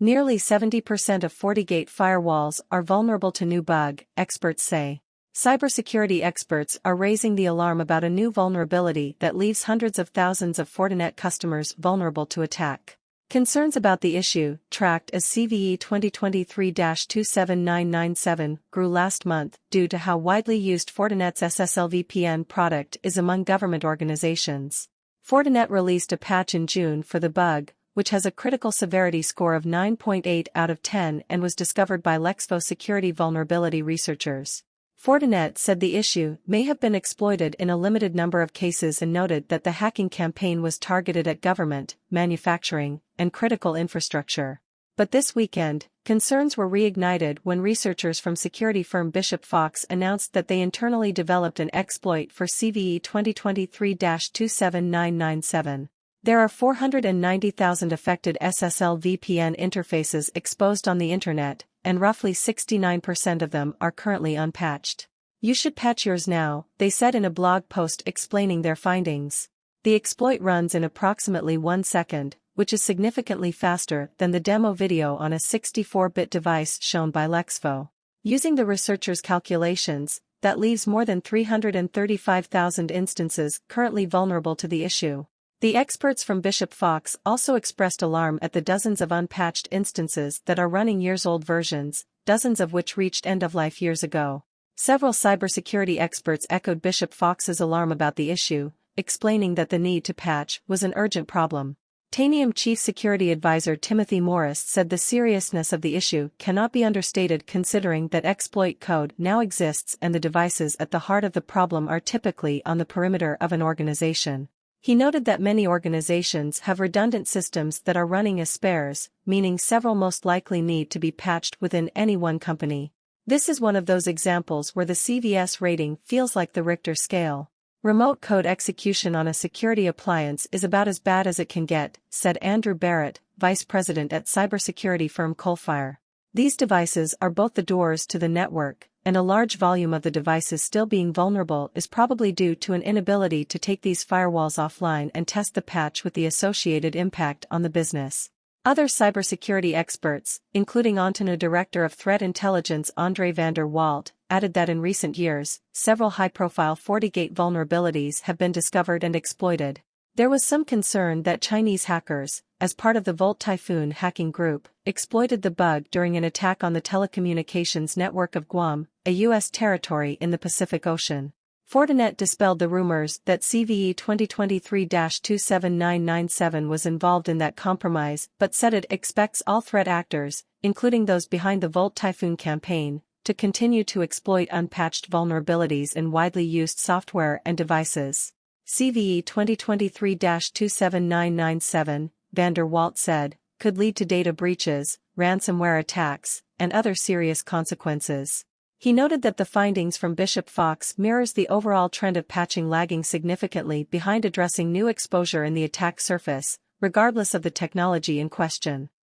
Nearly 70% of FortiGate firewalls are vulnerable to new bug, experts say. Cybersecurity experts are raising the alarm about a new vulnerability that leaves hundreds of thousands of Fortinet customers vulnerable to attack. Concerns about the issue, tracked as CVE 2023-27997, grew last month due to how widely used Fortinet's SSL VPN product is among government organizations. Fortinet released a patch in June for the bug, which has a critical severity score of 9.8 out of 10 and was discovered by Lexfo security vulnerability researchers. Fortinet said the issue may have been exploited in a limited number of cases and noted that the hacking campaign was targeted at government, manufacturing, and critical infrastructure. But this weekend, concerns were reignited when researchers from security firm Bishop Fox announced that they internally developed an exploit for CVE 2023-27997. There are 490,000 affected SSL VPN interfaces exposed on the internet, and roughly 69% of them are currently unpatched. You should patch yours now, they said in a blog post explaining their findings. The exploit runs in approximately 1 second, which is significantly faster than the demo video on a 64-bit device shown by Lexfo. Using the researchers' calculations, that leaves more than 335,000 instances currently vulnerable to the issue. The experts from Bishop Fox also expressed alarm at the dozens of unpatched instances that are running years-old versions, dozens of which reached end-of-life years ago. Several cybersecurity experts echoed Bishop Fox's alarm about the issue, explaining that the need to patch was an urgent problem. Tanium Chief Security Advisor Timothy Morris said the seriousness of the issue cannot be understated considering that exploit code now exists and the devices at the heart of the problem are typically on the perimeter of an organization. He noted that many organizations have redundant systems that are running as spares, meaning several most likely need to be patched within any one company. This is one of those examples where the CVS rating feels like the Richter scale. Remote code execution on a security appliance is about as bad as it can get, said Andrew Barrett, vice president at cybersecurity firm Coalfire. These devices are both the doors to the network, and a large volume of the devices still being vulnerable is probably due to an inability to take these firewalls offline and test the patch with the associated impact on the business. Other cybersecurity experts, including Ontario Director of Threat Intelligence Andre van der Walt, added that in recent years, several high-profile FortiGate vulnerabilities have been discovered and exploited. There was some concern that Chinese hackers, as part of the Volt Typhoon hacking group, exploited the bug during an attack on the telecommunications network of Guam, a U.S. territory in the Pacific Ocean. Fortinet dispelled the rumors that CVE 2023-27997 was involved in that compromise but said it expects all threat actors, including those behind the Volt Typhoon campaign, to continue to exploit unpatched vulnerabilities in widely used software and devices. CVE 2023-27997, van der Walt said, could lead to data breaches, ransomware attacks, and other serious consequences. He noted that the findings from Bishop Fox mirrors the overall trend of patching lagging significantly behind addressing new exposure in the attack surface, regardless of the technology in question.